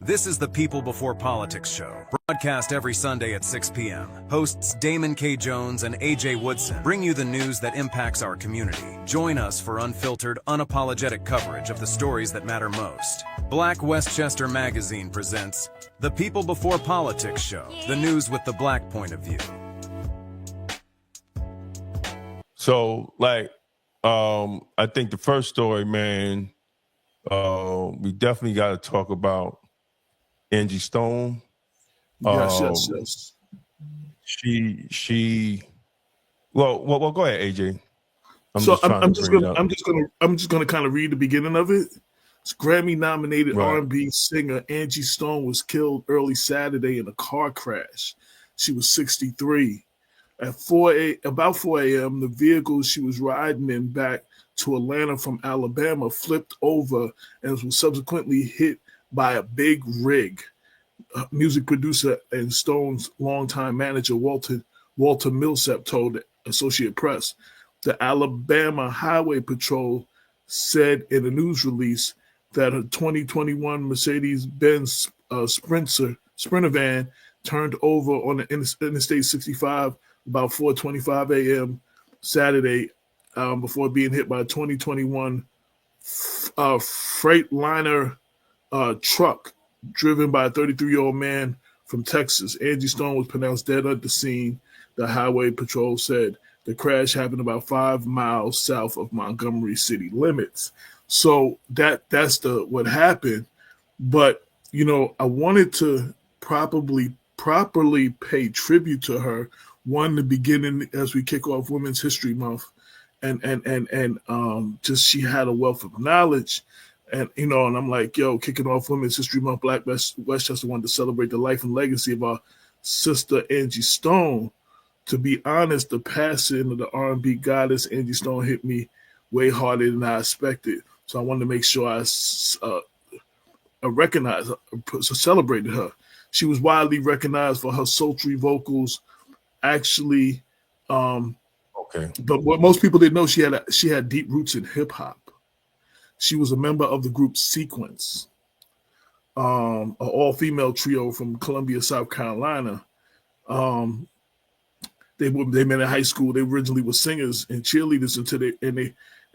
This is the People Before Politics show, broadcast every Sunday at 6 p.m. Hosts Damon K. Jones and AJ Woodson bring you the news that impacts our community. Join us for unfiltered, unapologetic coverage of the stories that matter most. Black Westchester Magazine presents the People Before Politics show, the news with the black point of view. So, I think the first story, man, we definitely got to talk about Angie Stone. Yes. Well, go ahead, AJ. I'm just gonna kind of read the beginning of it. It's Grammy-nominated R&B singer Angie Stone was killed early Saturday in a car crash. She was 63. At about 4 a.m., the vehicle she was riding in back to Atlanta from Alabama flipped over and was subsequently hit by a big rig. Music producer and Stone's longtime manager, Walter Millsap, told Associated Press. The Alabama Highway Patrol said in a news release that a 2021 Mercedes-Benz Sprinter van turned over on the Interstate 65 about 4:25 a.m. Saturday before being hit by a 2021 Freightliner truck driven by a 33-year-old man from Texas. Angie Stone was pronounced dead at the scene, the Highway Patrol said. The crash happened about 5 miles south of Montgomery city limits. So that's what happened. But, I wanted to properly pay tribute to her. One, the beginning as we kick off Women's History Month. And just she had a wealth of knowledge. And, and I'm like, kicking off Women's History Month, Black Westchester wanted to celebrate the life and legacy of our sister, Angie Stone. To be honest, the passing of the R&B goddess, Angie Stone, hit me way harder than I expected. So I wanted to make sure I recognized her, celebrated her. She was widely recognized for her sultry vocals. Actually, but what most people didn't know, she had deep roots in hip-hop. She was a member of the group Sequence, an all-female trio from Columbia, South Carolina. They met in high school. They originally were singers and cheerleaders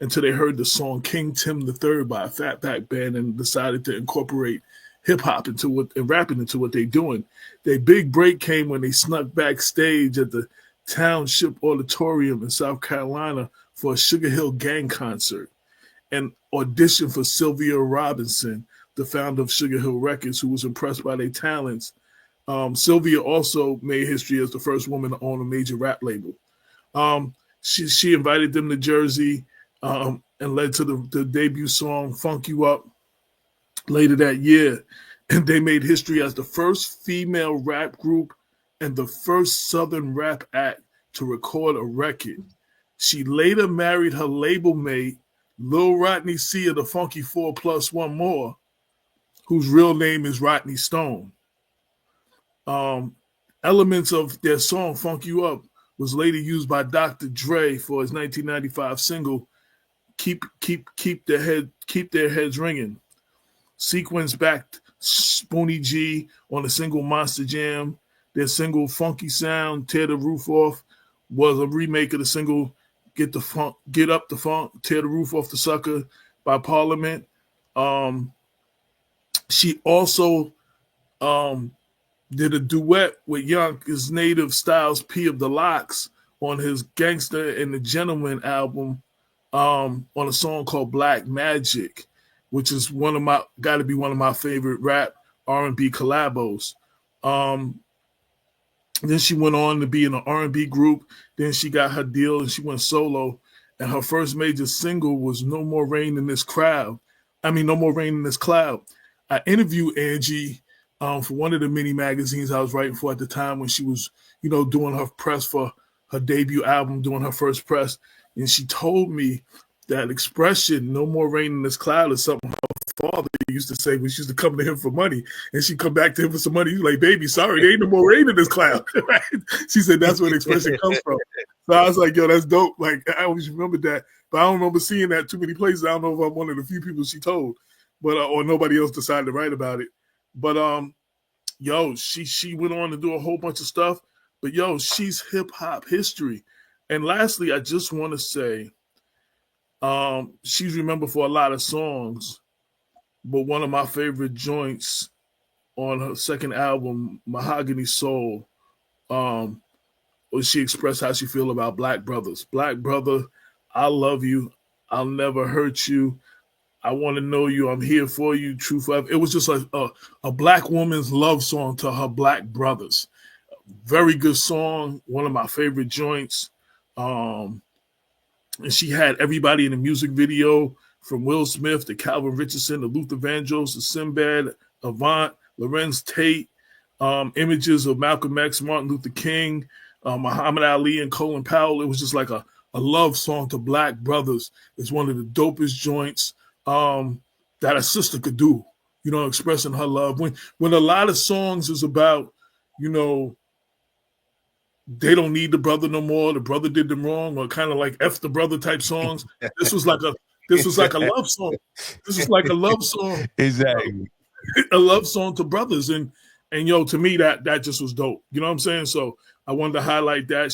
until they heard the song King Tim III by a Fatback Band and decided to incorporate hip-hop and rapping into what they're doing. Their big break came when they snuck backstage at the Township Auditorium in South Carolina for a Sugar Hill Gang concert and auditioned for Sylvia Robinson, the founder of Sugar Hill Records, who was impressed by their talents. Sylvia also made history as the first woman to own a major rap label. She invited them to Jersey and led to the debut song Funk You Up later that year. And they made history as the first female rap group and the first Southern rap act to record a record. She later married her label mate, Lil Rodney C of the Funky 4 Plus One More, whose real name is Rodney Stone. Elements of their song Funk You Up was later used by Dr. Dre for his 1995 single Keep Their Heads Ringing. Sequence backed Spoonie G on the single Monster Jam. Their single Funky Sound, Tear the Roof Off, was a remake of the single Get Up the Funk, Tear the Roof Off the Sucker by Parliament. She also did a duet with Yonkers native Styles P of the Lox on his Gangster and the Gentleman album on a song called Black Magic, which is got to be one of my favorite rap R&B collabos. Then she went on to be in an R&B group. Then she got her deal and she went solo. And her first major single was No More Rain in This Cloud. I interviewed Angie for one of the many magazines I was writing for at the time when she was, doing her press for her debut album, doing her first press. And she told me that expression, no more rain in this cloud, is something her father used to say when she used to come to him for money. And she'd come back to him for some money. He's like, baby, sorry, there ain't no more rain in this cloud. Right? She said that's where the expression comes from. So I was like, yo, that's dope. Like, I always remember that. But I don't remember seeing that too many places. I don't know if I'm one of the few people she told, but or nobody else decided to write about it. But yo, she went on to do a whole bunch of stuff. But yo, she's hip hop history. And lastly, I just want to say, she's remembered for a lot of songs, but one of my favorite joints on her second album, Mahogany Soul, where she expressed how she feel about black brothers. Black brother, I love you. I'll never hurt you. I want to know you. I'm here for you. True forever. It was just a black woman's love song to her black brothers. Very good song. One of my favorite joints. And she had everybody in the music video, from Will Smith to Calvin Richardson to Luther Vandross to Sinbad, Avant, Lorenz Tate, images of Malcolm X, Martin Luther King, Muhammad Ali, and Colin Powell. It was just like a love song to black brothers. It's one of the dopest joints that a sister could do, you know, expressing her love. When a lot of songs is about, you know, they don't need the brother no more, the brother did them wrong, or kind of like F the brother type songs. This was like a love song. This is like a love song. Exactly. A love song to brothers. And yo, to me, that just was dope. You know what I'm saying? So I wanted to highlight that.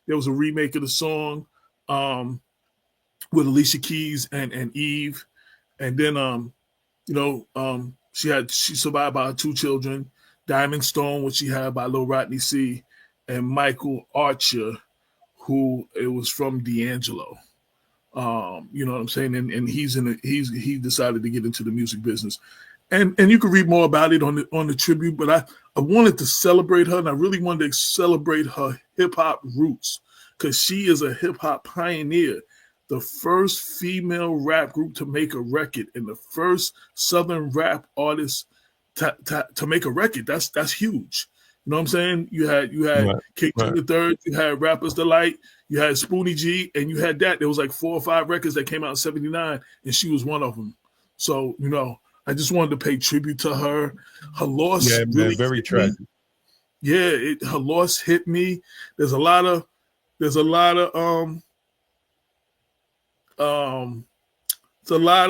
There was a remake of the song with Alicia Keys and Eve. And then she survived by her 2 children, Diamond Stone, which she had by Lil Rodney C, and Michael Archer, who it was from D'Angelo. You know what I'm saying? And he decided to get into the music business. And you can read more about it on the tribute, but I wanted to celebrate her, and I really wanted to celebrate her hip hop roots, because she is a hip hop pioneer, the first female rap group to make a record, and the first Southern rap artist to make a record. That's huge. You know what I'm saying? You had Right, King right. the Third, you had Rapper's Delight, you had Spoonie G, and you had that. There was like 4 or 5 records that came out in '79, and she was one of them. So, you know, I just wanted to pay tribute to her. Her loss, Yeah, man, really very hit tragic. me. Yeah, her loss hit me. There's a lot of it's a lot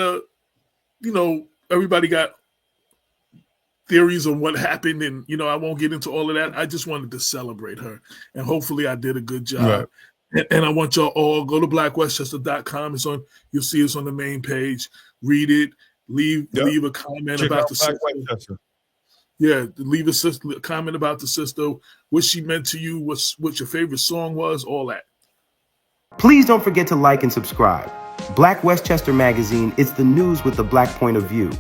of, you know, everybody got theories on what happened, and you know, I won't get into all of that. I just wanted to celebrate her, and hopefully I did a good job. Right. And I want y'all all go to blackwestchester.com. You'll see us on the main page. Read it. Leave a comment Check about out the Black sister. Westchester. Yeah, leave a comment about the sister, what she meant to you, what your favorite song was, all that. Please don't forget to like and subscribe. Black Westchester Magazine is the news with the black point of view.